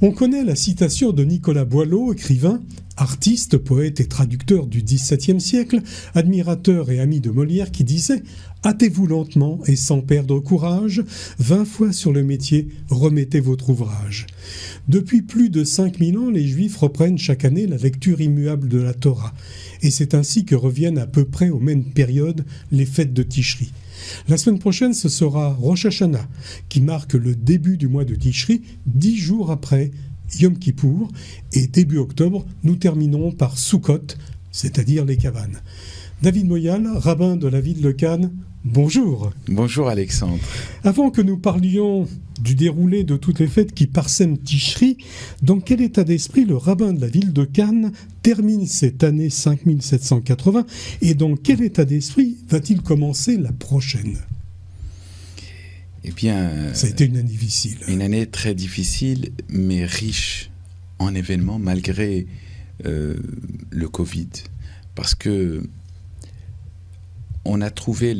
On connaît la citation de Nicolas Boileau, écrivain, artiste, poète et traducteur du XVIIe siècle, admirateur et ami de Molière, qui disait « Hâtez-vous lentement et sans perdre courage, 20 fois sur le métier, remettez votre ouvrage ». Depuis plus de 5000 ans, les Juifs reprennent chaque année la lecture immuable de la Torah. Et c'est ainsi que reviennent à peu près aux mêmes périodes les fêtes de Tishri. La semaine prochaine, ce sera Rosh Hashanah, qui marque le début du mois de Tishri, 10 jours après Yom Kippour. Et début octobre, nous terminerons par Sukkot, c'est-à-dire les cabanes. David Moyal, rabbin de la ville de Cannes, bonjour. Bonjour Alexandre. Avant que nous parlions du déroulé de toutes les fêtes qui parsèment Tishri, dans quel état d'esprit le rabbin de la ville de Cannes termine cette année 5780 et dans quel état d'esprit va-t-il commencer la prochaine ? Eh bien... Ça a été une année difficile. Une année très difficile, mais riche en événements malgré le Covid. Parce que on a trouvé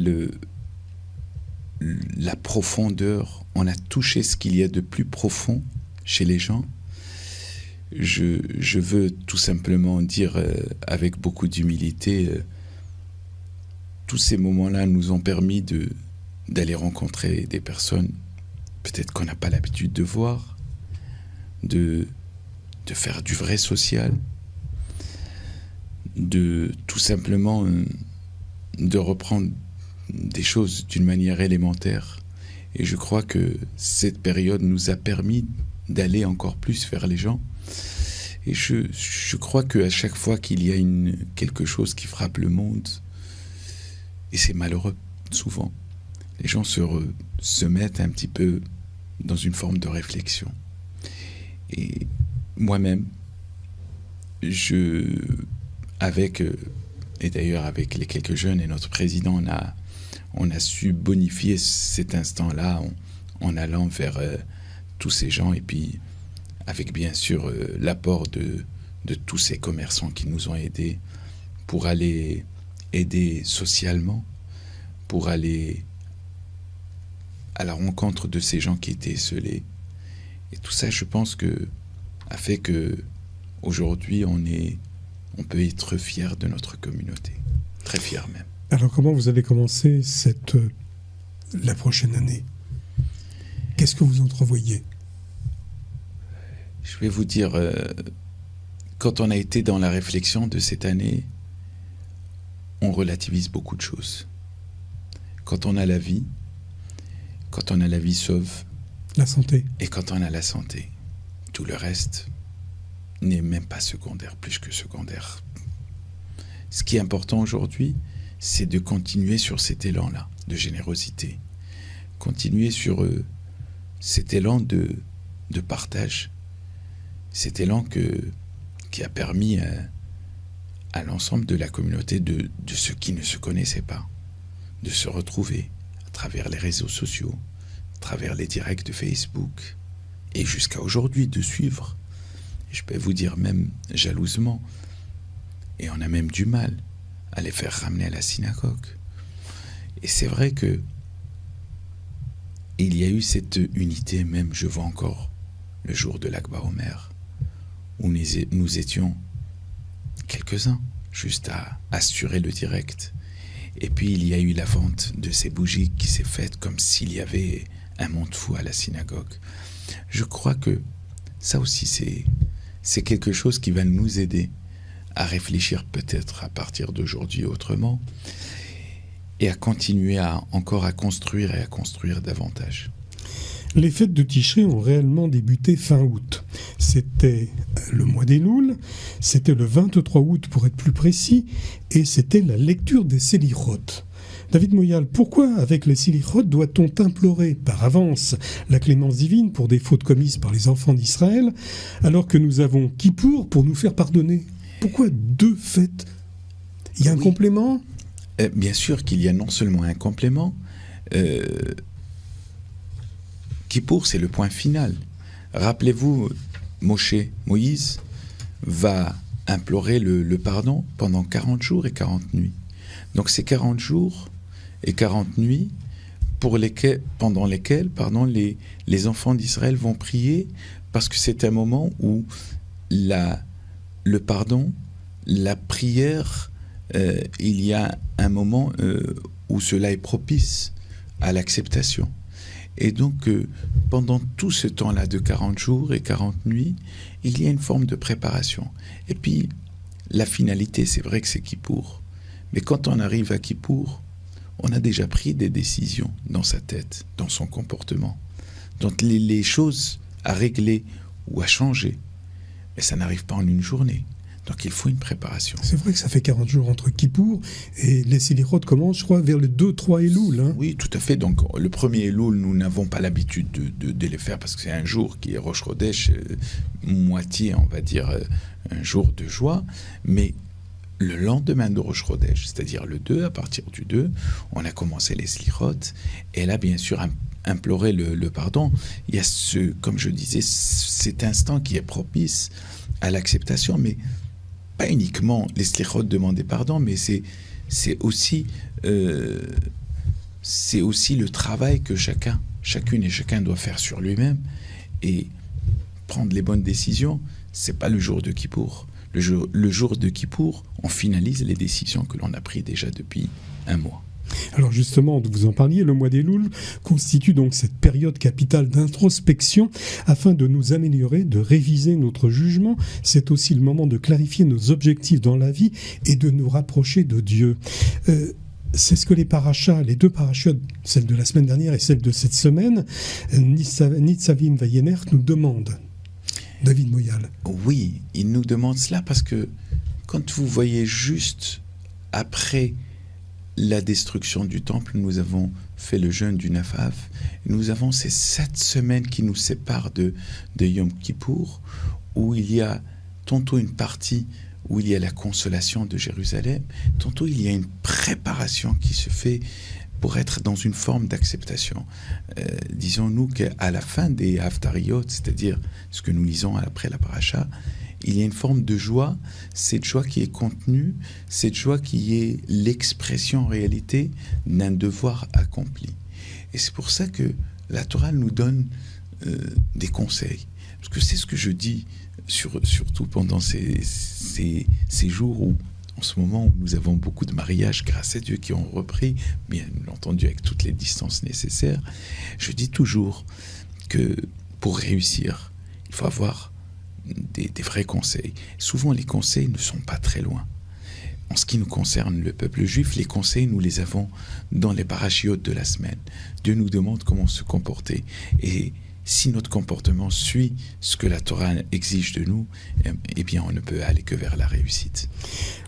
la profondeur, on a touché ce qu'il y a de plus profond chez les gens. Je veux tout simplement dire avec beaucoup d'humilité, tous ces moments-là nous ont permis d'aller rencontrer des personnes peut-être qu'on n'a pas l'habitude de voir, de faire du vrai social, de tout simplement de reprendre des choses d'une manière élémentaire. Et je crois que cette période nous a permis d'aller encore plus vers les gens. Et je crois qu'à chaque fois qu'il y a quelque chose qui frappe le monde, et c'est malheureux souvent, les gens se mettent un petit peu dans une forme de réflexion. Et moi-même, et d'ailleurs avec les quelques jeunes et notre président, on a su bonifier cet instant-là en allant vers tous ces gens et puis avec bien sûr l'apport de tous ces commerçants qui nous ont aidés pour aller aider socialement, pour aller à la rencontre de ces gens qui étaient esseulés. Et tout ça, je pense a fait que aujourd'hui on peut être fier de notre communauté, très fier même. Alors comment vous allez commencer la prochaine année ? Qu'est-ce que vous entrevoyez ? Je vais vous dire, quand on a été dans la réflexion de cette année, on relativise beaucoup de choses. Quand on a la vie sauve. La santé. Et quand on a la santé, tout le reste n'est même pas secondaire, plus que secondaire. Ce qui est important aujourd'hui, c'est de continuer sur cet élan-là, de générosité. Continuer sur cet élan de partage. Cet élan qui a permis à l'ensemble de la communauté, de ceux qui ne se connaissaient pas, de se retrouver à travers les réseaux sociaux, à travers les directs de Facebook, et jusqu'à aujourd'hui de suivre. Je peux vous dire même jalousement, et on a même du mal à les faire ramener à la synagogue. Et c'est vrai que il y a eu cette unité, même je vois encore le jour de l'Akba Omer, où nous étions quelques-uns juste à assurer le direct. Et puis il y a eu la vente de ces bougies qui s'est faite comme s'il y avait un monde fou à la synagogue. Je crois que ça aussi c'est quelque chose qui va nous aider à réfléchir peut-être à partir d'aujourd'hui autrement et à continuer encore à construire et à construire davantage. Les fêtes de Tishri ont réellement débuté fin août. C'était le mois d'Elul, c'était le 23 août pour être plus précis, et c'était la lecture des Selichot. David Moyal, pourquoi avec les Selichot doit-on implorer par avance la clémence divine pour des fautes commises par les enfants d'Israël, alors que nous avons Kippour pour nous faire pardonner ? Pourquoi deux fêtes ? Il y a un complément ? Bien sûr qu'il y a non seulement un complément, Kippour, c'est le point final. Rappelez-vous, Moïse va implorer le pardon pendant 40 jours et 40 nuits. Donc c'est 40 jours et 40 nuits pendant lesquels les enfants d'Israël vont prier, parce que c'est un moment où le pardon, la prière, il y a un moment où cela est propice à l'acceptation. Et donc, pendant tout ce temps-là de 40 jours et 40 nuits, il y a une forme de préparation. Et puis, la finalité, c'est vrai que c'est Kippour. Mais quand on arrive à Kippour, on a déjà pris des décisions dans sa tête, dans son comportement. Donc, les choses à régler ou à changer, mais ça n'arrive pas en une journée. Donc il faut une préparation. C'est vrai que ça fait 40 jours entre Kippour et les Selichot commencent, je crois, vers le 2-3 Elul. Hein. Oui, tout à fait. Donc le premier Elul, nous n'avons pas l'habitude de les faire parce que c'est un jour qui est Rosh Chodesh, moitié, on va dire, un jour de joie. Mais le lendemain de Rosh Chodesh, c'est-à-dire le 2, à partir du 2, on a commencé les Selichot. Et là, bien sûr, implorer le pardon. Il y a comme je disais, cet instant qui est propice à l'acceptation, mais pas uniquement les slichot demander pardon, mais c'est aussi le travail que chacune et chacun doit faire sur lui-même et prendre les bonnes décisions. C'est pas le jour de Kippour. Le jour de Kippour, on finalise les décisions que l'on a prises déjà depuis un mois. Alors justement, vous en parliez, le mois d'Elul constitue donc cette période capitale d'introspection afin de nous améliorer, de réviser notre jugement. C'est aussi le moment de clarifier nos objectifs dans la vie et de nous rapprocher de Dieu. C'est ce que les parachas, les deux parachas, celle de la semaine dernière et celle de cette semaine, Nitzavim Vayener, nous demandent. David Moyal. Oui, il nous demande cela parce que quand vous voyez juste après la destruction du temple, nous avons fait le jeûne du Nafav. Nous avons ces 7 semaines qui nous séparent de Yom Kippour, où il y a tantôt une partie où il y a la consolation de Jérusalem, tantôt il y a une préparation qui se fait pour être dans une forme d'acceptation. Disons-nous qu'à la fin des Haftariot, c'est-à-dire ce que nous lisons après la paracha, il y a une forme de joie, cette joie qui est contenue, cette joie qui est l'expression en réalité d'un devoir accompli. Et c'est pour ça que la Torah nous donne des conseils. Parce que c'est ce que je dis, surtout pendant ces jours où, en ce moment où nous avons beaucoup de mariages, grâce à Dieu, qui ont repris, bien entendu avec toutes les distances nécessaires. Je dis toujours que pour réussir, il faut avoir des vrais conseils. Souvent, les conseils ne sont pas très loin. En ce qui nous concerne, le peuple juif, les conseils, nous les avons dans les parachiotes de la semaine. Dieu nous demande comment se comporter. Et si notre comportement suit ce que la Torah exige de nous, eh bien, on ne peut aller que vers la réussite.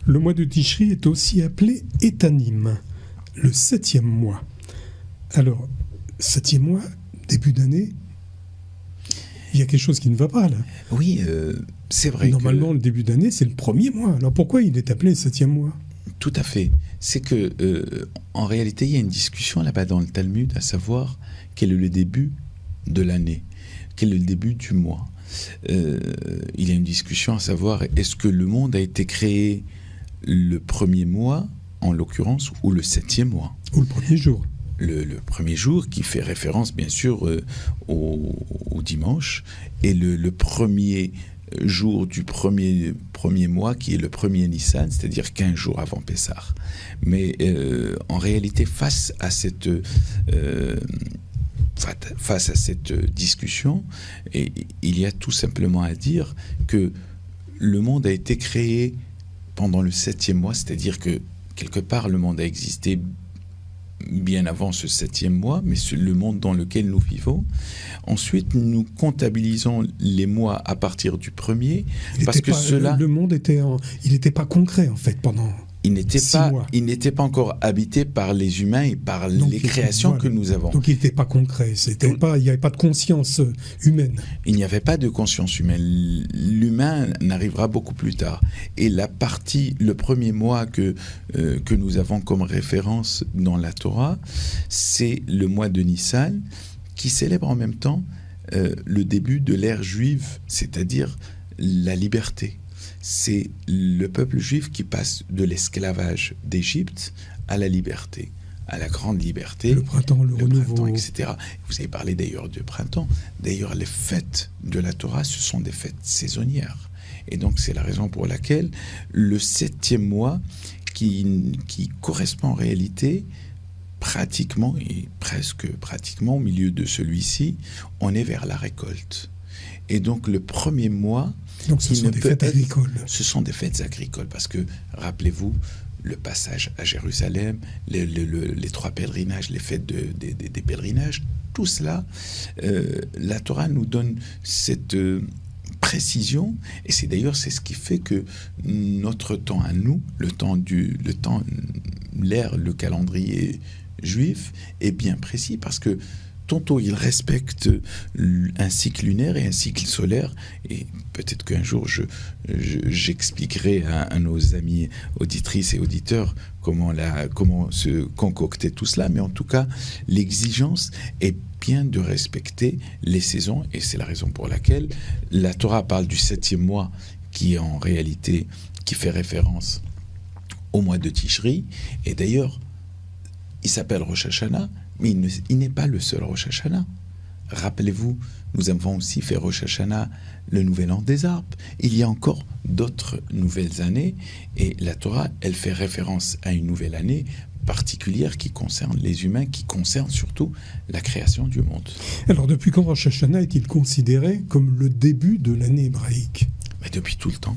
Le mois de Tishri est aussi appelé Etanim, le 7e mois. Alors, 7e mois, début d'année, il y a quelque chose qui ne va pas là. Oui, c'est vrai. Normalement, le début d'année, c'est le 1er mois. Alors pourquoi il est appelé 7e mois ? Tout à fait. C'est que, en réalité, il y a une discussion là-bas dans le Talmud, à savoir quel est le début de l'année, quel est le début du mois. Il y a une discussion à savoir, est-ce que le monde a été créé le 1er mois, en l'occurrence, ou le 7e mois ? Ou le premier jour. Le premier jour, qui fait référence bien sûr au dimanche, et le premier jour du premier mois, qui est le 1er Nissan, c'est-à-dire 15 jours avant Pessah. Mais en réalité, face à cette discussion, il y a tout simplement à dire que le monde a été créé pendant le 7e mois, c'est-à-dire que quelque part le monde a existé bien avant ce 7e mois, mais le monde dans lequel nous vivons. Ensuite, nous comptabilisons les mois à partir du 1er, parce que le monde il n'était pas concret en fait pendant. Il n'était pas encore habité par les humains et par les créations que nous avons. Donc il n'était pas concret, il n'y avait pas de conscience humaine. Il n'y avait pas de conscience humaine. L'humain n'arrivera beaucoup plus tard. Et le 1er mois que nous avons comme référence dans la Torah, c'est le mois de Nissan, qui célèbre en même temps le début de l'ère juive, c'est-à-dire la liberté. C'est le peuple juif qui passe de l'esclavage d'Égypte à la liberté. à la grande liberté. Le printemps, le renouveau. Printemps, etc. Vous avez parlé d'ailleurs de printemps. D'ailleurs, les fêtes de la Torah, ce sont des fêtes saisonnières. Et donc, c'est la raison pour laquelle le 7e mois, qui correspond en réalité pratiquement et presque pratiquement au milieu de celui-ci, on est vers la récolte. Et donc, le premier mois... Donc, ce sont des fêtes agricoles. Ce sont des fêtes agricoles parce que, rappelez-vous, le passage à Jérusalem, les 3 pèlerinages, les fêtes des pèlerinages, tout cela, la Torah nous donne cette précision, et c'est d'ailleurs c'est ce qui fait que notre temps à nous, le calendrier juif est bien précis parce que tantôt il respecte un cycle lunaire et un cycle solaire, et peut-être qu'un jour j'expliquerai à nos amis auditrices et auditeurs comment se concocter tout cela, mais en tout cas l'exigence est bien de respecter les saisons, et c'est la raison pour laquelle la Torah parle du 7e mois qui fait référence au mois de Tishri, et d'ailleurs il s'appelle Rosh Hashanah, mais il n'est pas le seul Rosh Hashanah. Rappelez-vous, nous avons aussi fait Rosh Hashanah, le nouvel an des arbres. Il y a encore d'autres nouvelles années, et la Torah, elle fait référence à une nouvelle année particulière qui concerne les humains, qui concerne surtout la création du monde. Alors, depuis quand Rosh Hashanah est-il considéré comme le début de l'année hébraïque ? Mais depuis tout le temps.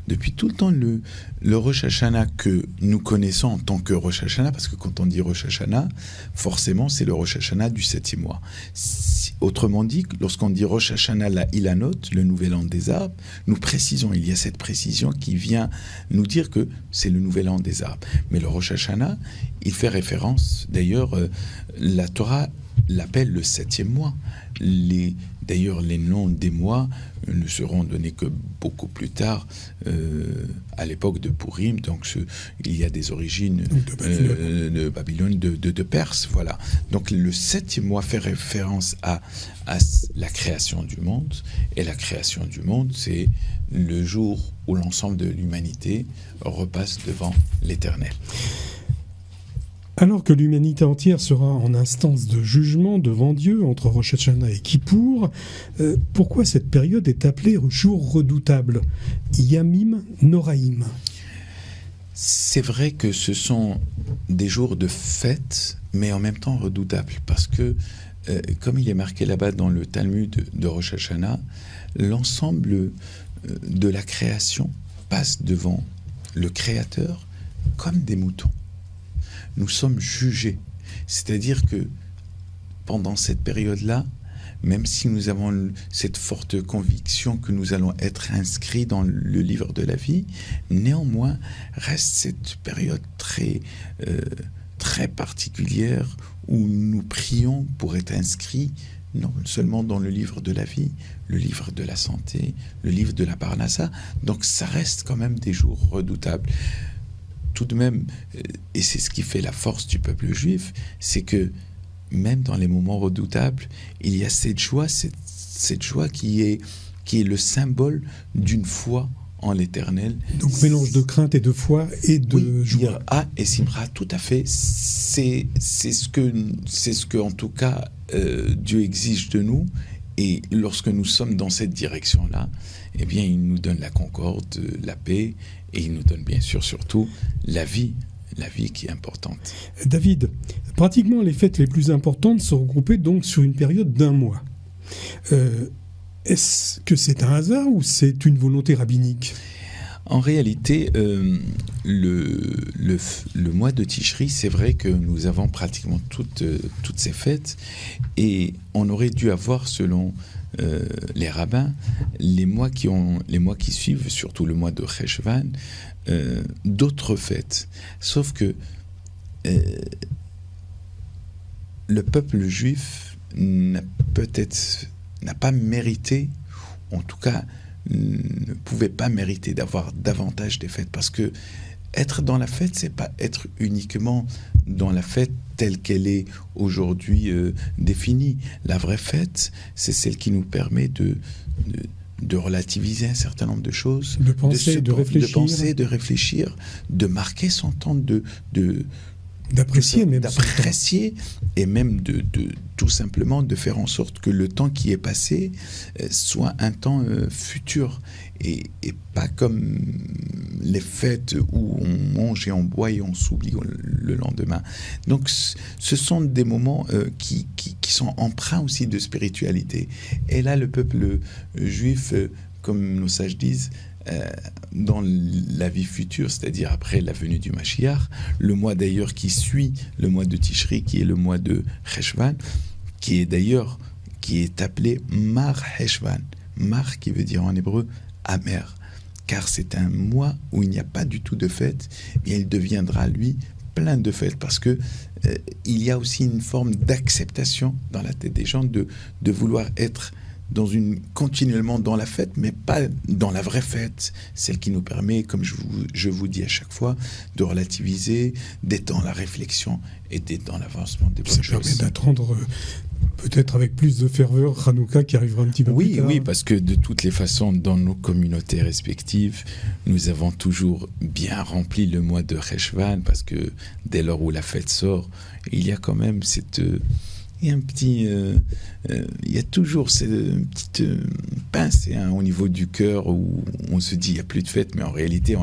Depuis tout le temps, le Rosh Hashanah que nous connaissons en tant que Rosh Hashanah, parce que quand on dit Rosh Hashanah, forcément, c'est le Rosh Hashanah du 7e mois. Autrement dit, lorsqu'on dit Rosh Hashanah la Ilanot, le nouvel an des arbres, nous précisons, il y a cette précision qui vient nous dire que c'est le nouvel an des arbres. Mais le Rosh Hashanah, il fait référence, d'ailleurs, la Torah l'appelle le 7e mois. D'ailleurs, les noms des mois ne seront donnés que beaucoup plus tard, à l'époque de Purim. Donc, il y a des origines de Babylone, de Perse. Voilà. Donc, le 7e mois fait référence à la création du monde. Et la création du monde, c'est le jour où l'ensemble de l'humanité repasse devant l'Éternel. Alors que l'humanité entière sera en instance de jugement devant Dieu entre Rosh Hashanah et Kippour, pourquoi cette période est appelée jour redoutable, Yamim Noraim? C'est vrai que ce sont des jours de fête, mais en même temps redoutables, parce que, comme il est marqué là-bas dans le Talmud de Rosh Hashanah, l'ensemble de la création passe devant le Créateur comme des moutons. Nous sommes jugés. C'est-à-dire que pendant cette période-là, même si nous avons cette forte conviction que nous allons être inscrits dans le livre de la vie, néanmoins reste cette période très particulière où nous prions pour être inscrits non seulement dans le livre de la vie, le livre de la santé, le livre de la Parnassa. Donc ça reste quand même des jours redoutables. Tout de même, et c'est ce qui fait la force du peuple juif, c'est que même dans les moments redoutables, il y a cette joie qui est le symbole d'une foi en l'Éternel. Donc mélange de crainte et de foi et de joie. Et Simra, tout à fait. C'est ce que en tout cas Dieu exige de nous. Et lorsque nous sommes dans cette direction-là, eh bien, il nous donne la concorde, la paix, et il nous donne bien sûr surtout la vie qui est importante. David, pratiquement les fêtes les plus importantes sont regroupées donc sur une période d'1 mois. Est-ce que c'est un hasard ou c'est une volonté rabbinique ? En réalité, le mois de Tishri, c'est vrai que nous avons pratiquement toutes ces fêtes, et on aurait dû avoir, selon les rabbins, les mois qui suivent, surtout le mois de Cheshvan, d'autres fêtes. Sauf que le peuple juif n'a pas mérité, en tout cas ne pouvait pas mériter d'avoir davantage des fêtes, parce que être dans la fête, c'est pas être uniquement dans la fête telle qu'elle est aujourd'hui définie. La vraie fête, c'est celle qui nous permet de relativiser un certain nombre de choses, de penser, de réfléchir, de marquer son temps de D'apprécier même. D'apprécier et même de tout simplement de faire en sorte que le temps qui est passé soit un temps futur et pas comme les fêtes où on mange et on boit et on s'oublie le lendemain. Donc ce sont des moments qui sont empreints aussi de spiritualité. Et là, le peuple juif, comme nos sages disent, dans la vie future, c'est-à-dire après la venue du Mashiach, le mois d'ailleurs qui suit le mois de Tishri, qui est le mois de Cheshvan, qui est appelé Mar Cheshvan. Mar qui veut dire en hébreu amer, car c'est un mois où il n'y a pas du tout de fête, et il deviendra lui plein de fêtes, parce que il y a aussi une forme d'acceptation dans la tête des gens de vouloir être continuellement dans la fête, mais pas dans la vraie fête, celle qui nous permet, comme je vous dis à chaque fois, de relativiser, d'être dans la réflexion et d'être dans l'avancement des bonnes choses. Ça permet d'attendre peut-être avec plus de ferveur Hanouka qui arrivera un petit peu plus tard. Oui, parce que de toutes les façons, dans nos communautés respectives, nous avons toujours bien rempli le mois de Cheshvan, parce que dès lors où la fête sort, il y a quand même cette... il y a toujours cette petite pince au niveau du cœur où on se dit il n'y a plus de fête, mais en réalité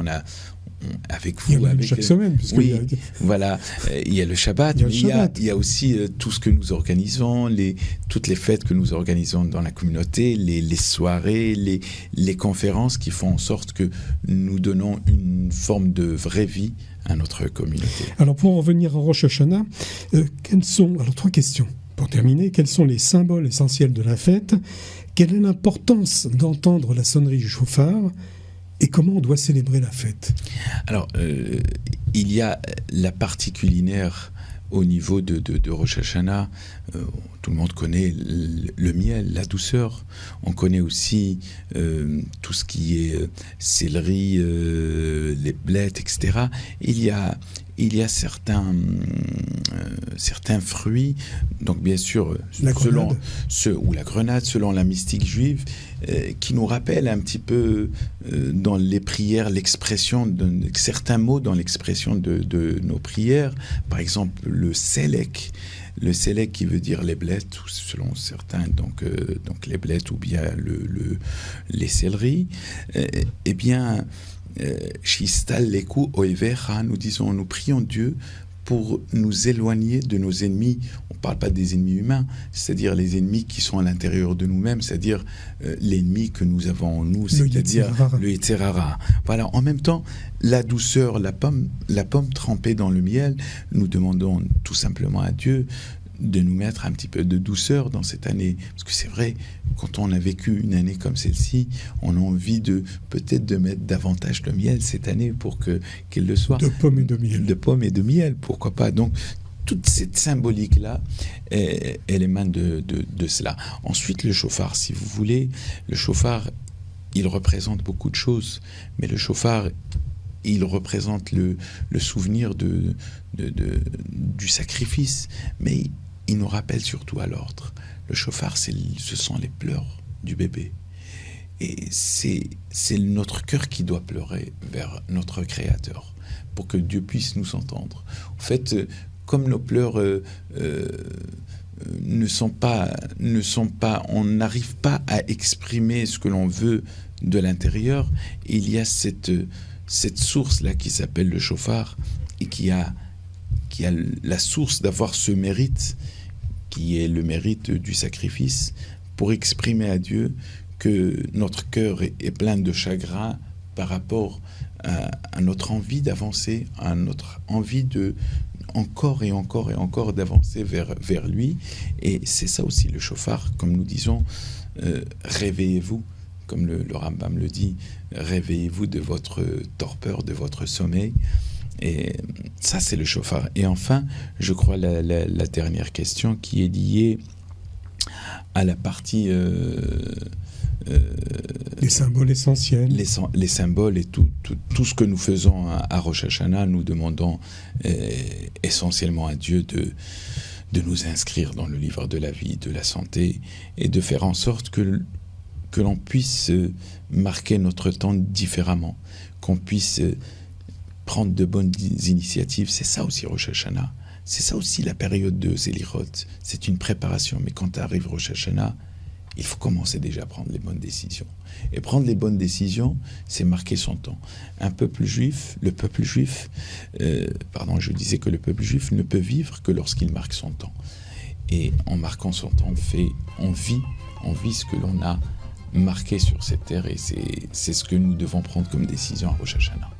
avec vous, il y a chaque semaine, oui, voilà, il y a le Shabbat, il y a aussi tout ce que nous organisons, toutes les fêtes que nous organisons dans la communauté, les soirées, les conférences qui font en sorte que nous donnons une forme de vraie vie à notre communauté. Alors pour en revenir à Rosh Hashanah, trois questions. Pour terminer, quels sont les symboles essentiels de la fête? Quelle est l'importance d'entendre la sonnerie du chauffard? Et comment on doit célébrer la fête? Alors, il y a la partie culinaire au niveau de Rosh Hashanah. Tout le monde connaît le miel, la douceur. On connaît aussi tout ce qui est céleri, les blettes, etc. Il y a certains fruits, donc bien sûr, la grenade, selon la mystique juive, qui nous rappellent un petit peu dans les prières l'expression de certains mots dans l'expression de nos prières. Par exemple, le selek qui veut dire les blettes, selon certains, donc les blettes ou bien les céleris. Eh bien, Shistal leku oevecha, nous prions Dieu pour nous éloigner de nos ennemis. On ne parle pas des ennemis humains, c'est-à-dire les ennemis qui sont à l'intérieur de nous-mêmes, c'est-à-dire l'ennemi que nous avons en nous, c'est-à-dire le Yetzer Hara. Voilà. En même temps, la douceur, la pomme trempée dans le miel, nous demandons tout simplement à Dieu de nous mettre un petit peu de douceur dans cette année. Parce que c'est vrai, quand on a vécu une année comme celle-ci, on a envie peut-être de mettre davantage de miel cette année pour qu'elle le soit. De pommes et de miel. De pommes et de miel, pourquoi pas. Donc, toute cette symbolique-là, elle émane de cela. Ensuite, le chauffard, si vous voulez, le chauffard, il représente beaucoup de choses. Mais le chauffard, il représente le souvenir du sacrifice. Mais il nous rappelle surtout à l'ordre. Le chauffard, ce sont les pleurs du bébé. Et c'est notre cœur qui doit pleurer vers notre Créateur pour que Dieu puisse nous entendre. En fait, comme nos pleurs on n'arrive pas à exprimer ce que l'on veut de l'intérieur, il y a cette source-là qui s'appelle le chauffard et qui a la source d'avoir ce mérite, qui est le mérite du sacrifice, pour exprimer à Dieu que notre cœur est plein de chagrin par rapport à notre envie d'avancer, à notre envie de encore et encore et encore d'avancer vers lui. Et c'est ça aussi le chauffard, comme nous disons, réveillez-vous, comme le Rambam le dit, réveillez-vous de votre torpeur, de votre sommeil. Et ça, c'est le chauffard. Et enfin, je crois la dernière question qui est liée à la partie... les symboles essentiels. Les symboles et tout ce que nous faisons à Rosh Hashanah, nous demandons essentiellement à Dieu de nous inscrire dans le livre de la vie, de la santé, et de faire en sorte que l'on puisse marquer notre temps différemment, qu'on puisse prendre de bonnes initiatives, c'est ça aussi Rosh Hashanah. C'est ça aussi la période de Zélirot. C'est une préparation. Mais quand arrive Rosh Hashanah, il faut commencer déjà à prendre les bonnes décisions. Et prendre les bonnes décisions, c'est marquer son temps. Le peuple juif ne peut vivre que lorsqu'il marque son temps. Et en marquant son temps, on vit ce que l'on a marqué sur cette terre, et c'est ce que nous devons prendre comme décision à Rosh Hashanah.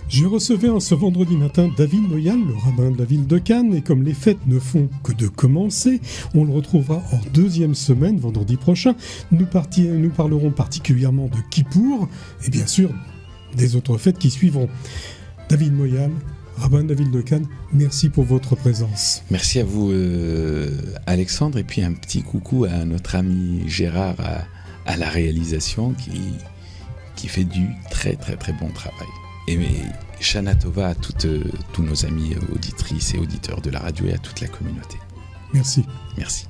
Je recevais ce vendredi matin David Moyal, le rabbin de la ville de Cannes, et comme les fêtes ne font que de commencer, on le retrouvera en deuxième semaine, vendredi prochain. Nous parlerons particulièrement de Kippour, et bien sûr des autres fêtes qui suivront. David Moyal, rabbin de la ville de Cannes, merci pour votre présence. Merci à vous, Alexandre, et puis un petit coucou à notre ami Gérard à la réalisation qui fait du très très très bon travail. Et Shana Tova à tous nos amis auditrices et auditeurs de la radio et à toute la communauté. Merci. Merci.